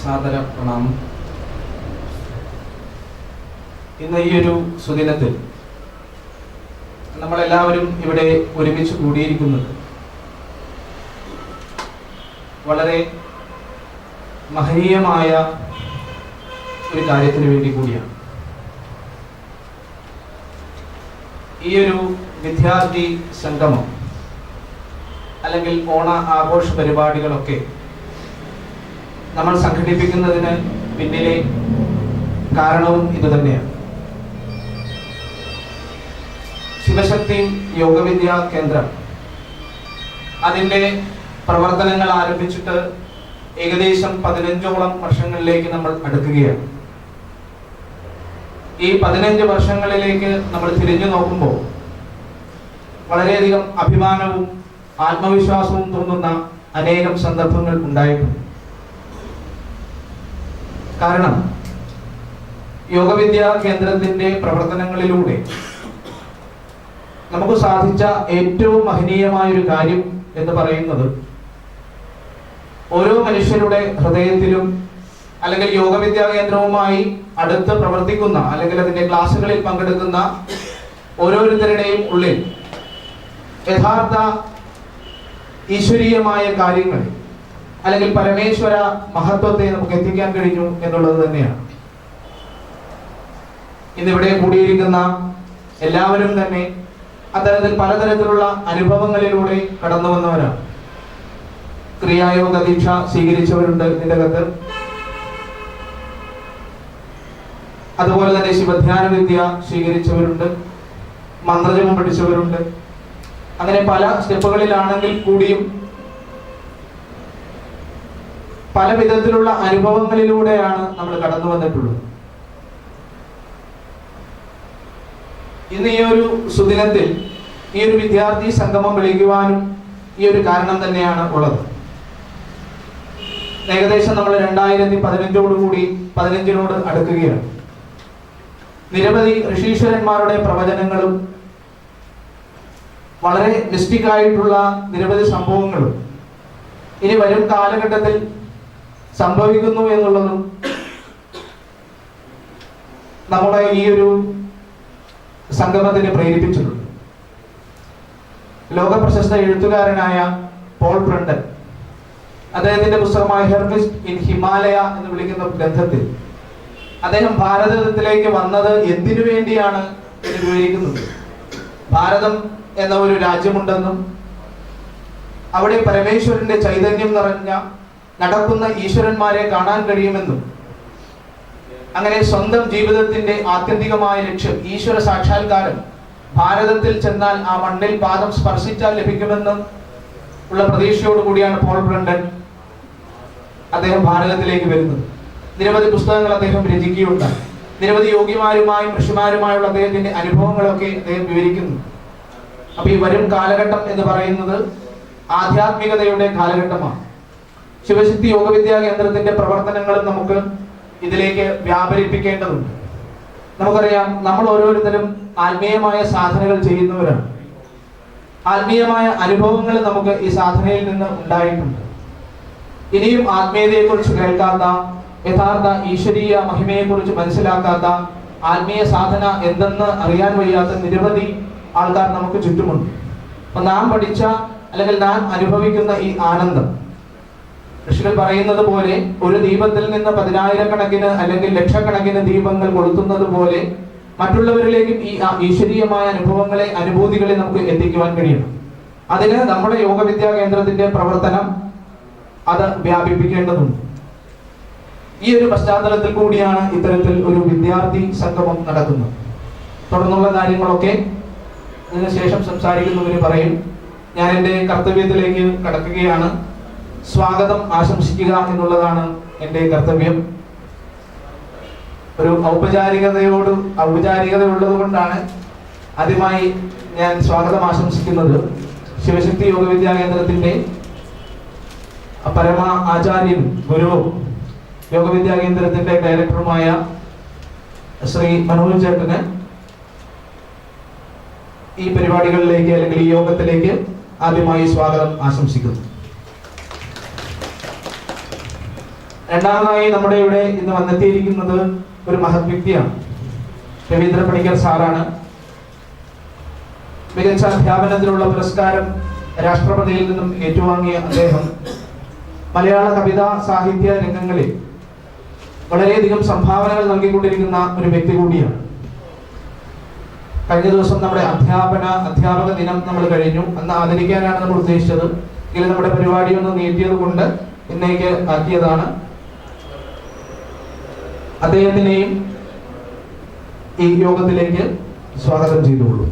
സാദര പ്രണാമം. ഇന്ന് ഈ ഒരു സുദിനത്തിൽ നമ്മളെല്ലാവരും ഇവിടെ ഒരുമിച്ച് കൂടിയിരിക്കുന്നത് വളരെ മഹനീയമായ ഒരു കാര്യത്തിന് വേണ്ടി കൂടിയാണ്. ഈ ഒരു വിദ്യാർത്ഥി സംഗമം അല്ലെങ്കിൽ ഓണ ആഘോഷ പരിപാടികളൊക്കെ നമ്മൾ സംഘടിപ്പിക്കുന്നതിന് പിന്നിലെ കാരണവും ഇതുതന്നെയാണ്. ശിവശക്തി യോഗവിദ്യാ കേന്ദ്രം അതിൻ്റെ പ്രവർത്തനങ്ങൾ ആരംഭിച്ചിട്ട് ഏകദേശം 15ഓളം വർഷങ്ങളിലേക്ക് നമ്മൾ അടുക്കുകയാണ്. ഈ 15 വർഷങ്ങളിലേക്ക് നമ്മൾ തിരിഞ്ഞു നോക്കുമ്പോൾ വളരെയധികം അഭിമാനവും ആത്മവിശ്വാസവും തോന്നുന്ന അനേകം സന്ദർഭങ്ങൾ ഉണ്ടായിട്ടുണ്ട്. കാരണം യോഗവിദ്യാ കേന്ദ്രത്തിന്റെ പ്രവർത്തനങ്ങളിലൂടെ നമുക്ക് സാധിച്ച ഏറ്റവും മഹനീയമായൊരു കാര്യം എന്ന് പറയുന്നത് ഓരോ മനുഷ്യരുടെ ഹൃദയത്തിലും അല്ലെങ്കിൽ യോഗവിദ്യാ കേന്ദ്രവുമായി അടുത്ത് പ്രവർത്തിക്കുന്ന അല്ലെങ്കിൽ അതിന്റെ ക്ലാസ്സുകളിൽ പങ്കെടുക്കുന്ന ഓരോരുത്തരുടെയും ഉള്ളിൽ യഥാർത്ഥ ഈശ്വരീയമായ കാര്യങ്ങൾ അല്ലെങ്കിൽ പരമേശ്വര മഹത്വത്തെ നമുക്ക് എത്തിക്കാൻ കഴിഞ്ഞു എന്നുള്ളത് തന്നെയാണ്. ഇന്നിവിടെ കൂടിയിരിക്കുന്ന എല്ലാവരും തന്നെ അത്തരത്തിൽ പലതരത്തിലുള്ള അനുഭവങ്ങളിലൂടെ കടന്നു വന്നവരാണ്. ക്രിയായോഗ ദീക്ഷ സ്വീകരിച്ചവരുണ്ട് ഇതിനകത്ത്. അതുപോലെ തന്നെ ശിവധ്യാന വിദ്യ സ്വീകരിച്ചവരുണ്ട്, മന്ത്രജപം പഠിച്ചവരുണ്ട്. അങ്ങനെ പല സ്റ്റെപ്പുകളിലാണെങ്കിൽ കൂടിയും പല വിധത്തിലുള്ള അനുഭവങ്ങളിലൂടെയാണ് നമ്മൾ കടന്നു വന്നിട്ടുള്ളത്. ഇന്ന് ഈ ഒരു സുദിനത്തിൽ ഈ ഒരു വിദ്യാർത്ഥി സംഗമം വിളിക്കുവാനും ഈ ഒരു കാരണം തന്നെയാണ് ഉള്ളത്. ഏകദേശം നമ്മൾ 2015 15 അടുക്കുകയാണ്. നിരവധി ഋഷീശ്വരന്മാരുടെ പ്രവചനങ്ങളും വളരെ മിസ്റ്റിക് ആയിട്ടുള്ള നിരവധി സംഭവങ്ങളും ഇനി വരും കാലഘട്ടത്തിൽ സംഭവിക്കുന്നു എന്നുള്ളതും നമ്മളെ ഈ ഒരു സംഗമത്തിന് പ്രേരിപ്പിച്ചിട്ടുണ്ട്. ലോക പ്രശസ്ത എഴുത്തുകാരനായ പോൾ ബ്രണ്ടൻ അദ്ദേഹത്തിന്റെ പുസ്തകമായ ഹെർമിസ്റ്റ് ഇൻ ഹിമാലയ എന്ന് വിളിക്കുന്ന ഗ്രന്ഥത്തിൽ അദ്ദേഹം ഭാരതത്തിലേക്ക് വന്നത് എന്തിനു വേണ്ടിയാണ് എന്ന് വിവരിക്കുന്നത്. ഭാരതം എന്ന ഒരു രാജ്യമുണ്ടെന്നും അവിടെ പരമേശ്വരന്റെ ചൈതന്യം നിറഞ്ഞ നടക്കുന്ന ഈശ്വരന്മാരെ കാണാൻ കഴിയുമെന്നും അങ്ങനെ സ്വന്തം ജീവിതത്തിന്റെ ആത്യന്തികമായ ലക്ഷ്യം ഈശ്വര സാക്ഷാത്കാരം ഭാരതത്തിൽ ചെന്നാൽ ആ മണ്ണിൽ പാദം സ്പർശിച്ചാൽ ലഭിക്കുമെന്നും ഉള്ള പ്രതീക്ഷയോട് കൂടിയാണ് പോൾ ബ്രണ്ടൻ അദ്ദേഹം ഭാരതത്തിലേക്ക് വരുന്നത്. നിരവധി പുസ്തകങ്ങൾ അദ്ദേഹം രചിക്കുകയുണ്ടായി. നിരവധി യോഗിമാരുമായും ഋഷിമാരുമായുള്ള അദ്ദേഹത്തിന്റെ അനുഭവങ്ങളൊക്കെ അദ്ദേഹം വിവരിക്കുന്നു. അപ്പൊ ഈ വരും കാലഘട്ടം എന്ന് പറയുന്നത് ആധ്യാത്മികതയുടെ കാലഘട്ടമാണ്. ശിവശക്തി യോഗവിദ്യാ കേന്ദ്രത്തിന്റെ പ്രവർത്തനങ്ങളും നമുക്ക് ഇതിലേക്ക് വ്യാപരിപ്പിക്കേണ്ടതുണ്ട്. നമുക്കറിയാം, നമ്മൾ ഓരോരുത്തരും ആത്മീയമായ സാധനകൾ ചെയ്യുന്നവരാണ്. ആത്മീയമായ അനുഭവങ്ങൾ നമുക്ക് ഈ സാധനയിൽ നിന്ന് ഉണ്ടായിട്ടുണ്ട്. ഇനിയും ആത്മീയതയെക്കുറിച്ച് കേൾക്കാത്ത, യഥാർത്ഥ ഈശ്വരീയ മഹിമയെക്കുറിച്ച് മനസ്സിലാക്കാത്ത, ആത്മീയ സാധന എന്തെന്ന് അറിയാൻ വയ്യാത്ത നിരവധി ആൾക്കാർ നമുക്ക് ചുറ്റുമുണ്ട്. അപ്പൊ നാം പഠിച്ച അല്ലെങ്കിൽ നാം അനുഭവിക്കുന്ന ഈ ആനന്ദം, ഋഷികൾ പറയുന്നത് പോലെ ഒരു ദീപത്തിൽ നിന്ന് 10,000-കണക്കിന് അല്ലെങ്കിൽ ലക്ഷക്കണക്കിന് ദീപങ്ങൾ കൊളുത്തുന്നത് പോലെ മറ്റുള്ളവരിലേക്കും ഈ ഈശ്വരീയമായ അനുഭവങ്ങളെ, അനുഭൂതികളെ നമുക്ക് എത്തിക്കുവാൻ കഴിയണം. അതിന് നമ്മുടെ യോഗവിദ്യാ കേന്ദ്രത്തിന്റെ പ്രവർത്തനം അത് വ്യാപിപ്പിക്കേണ്ടതുണ്ട്. ഈ ഒരു പശ്ചാത്തലത്തിൽ കൂടിയാണ് ഇത്തരത്തിൽ ഒരു വിദ്യാർത്ഥി സംഗമം നടക്കുന്നത്. തുടർന്നുള്ള കാര്യങ്ങളൊക്കെ ഇതിനുശേഷം സംസാരിക്കുന്നവര് പറയും. ഞാൻ എൻ്റെ കർത്തവ്യത്തിലേക്ക് കടക്കുകയാണ്. സ്വാഗതം ആശംസിക്കുക എന്നുള്ളതാണ് എൻ്റെ കർത്തവ്യം. ഒരു ഔപചാരികത ഉള്ളത് കൊണ്ടാണ് ആദ്യമായി ഞാൻ സ്വാഗതം ആശംസിക്കുന്നത് ശിവശക്തി യോഗവിദ്യാ കേന്ദ്രത്തിന്റെ പരമ ആചാര്യനും ഗുരുവും യോഗവിദ്യാ കേന്ദ്രത്തിന്റെ ഡയറക്ടറുമായ ശ്രീ മനോജ് ചേട്ടന് ഈ പരിപാടികളിലേക്ക് അല്ലെങ്കിൽ ഈ യോഗത്തിലേക്ക് ആദ്യമായി സ്വാഗതം ആശംസിക്കുന്നു. രണ്ടാമതായി നമ്മുടെ ഇവിടെ ഇന്ന് വന്നെത്തിയിരിക്കുന്നത് ഒരു മഹത് വ്യക്തിയാണ്. രവീന്ദ്ര പണിക്കർ സാറാണ്. മികച്ച അധ്യാപനത്തിനുള്ള പുരസ്കാരം രാഷ്ട്രപതിയിൽ നിന്നും ഏറ്റുവാങ്ങിയ അദ്ദേഹം മലയാള കവിതാ സാഹിത്യ രംഗങ്ങളിൽ വളരെയധികം സംഭാവനകൾ നൽകിക്കൊണ്ടിരിക്കുന്ന ഒരു വ്യക്തി കൂടിയാണ്. കഴിഞ്ഞ ദിവസം നമ്മുടെ അധ്യാപക ദിനം നമ്മൾ കഴിഞ്ഞു. അന്ന് ആദരിക്കാനാണ് നമ്മൾ ഉദ്ദേശിച്ചത്. എങ്കിലും നമ്മുടെ പരിപാടി ഒന്ന് നീട്ടിയത് കൊണ്ട് ഇന്നേക്ക് ആക്കിയതാണ്. അദ്ദേഹത്തിനെയും ഈ യോഗത്തിലേക്ക് സ്വാഗതം ചെയ്തുകൊള്ളൂ.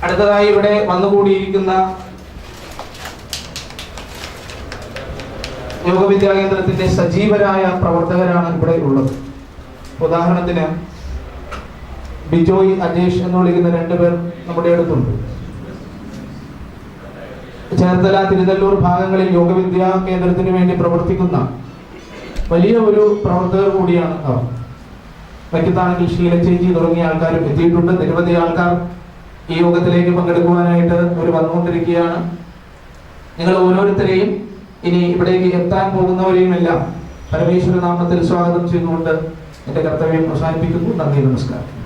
അടുത്തതായി ഇവിടെ വന്നുകൂടിയിരിക്കുന്ന യോഗവിദ്യാ കേന്ദ്രത്തിന്റെ സജീവരായ പ്രവർത്തകരാണ് ഇവിടെ ഉള്ളത്. ഉദാഹരണത്തിന് ബിജോയ്, അജേഷ് എന്ന് വിളിക്കുന്ന രണ്ടുപേർ നമ്മുടെ അടുത്തുണ്ട്. ചേർത്തല, തിരുനെല്ലൂർ ഭാഗങ്ങളിൽ യോഗവിദ്യാ കേന്ദ്രത്തിന് വേണ്ടി പ്രവർത്തിക്കുന്ന വലിയ ഒരു പ്രവർത്തകർ കൂടിയാണ് അവർ. വൈക്കത്താണെങ്കിൽ ശീലചേച്ചി തുടങ്ങിയ ആൾക്കാരും എത്തിയിട്ടുണ്ട്. നിരവധി ആൾക്കാർ ഈ യോഗത്തിലേക്ക് പങ്കെടുക്കുവാനായിട്ട് അവർ വന്നുകൊണ്ടിരിക്കുകയാണ്. നിങ്ങൾ ഓരോരുത്തരെയും ഇനി ഇവിടേക്ക് എത്താൻ പോകുന്നവരെയും എല്ലാം പരമേശ്വര നാമത്തിൽ സ്വാഗതം ചെയ്തുകൊണ്ട് എന്റെ കർത്തവ്യം അവസാനിപ്പിക്കുന്നു. നന്ദി, നമസ്കാരം.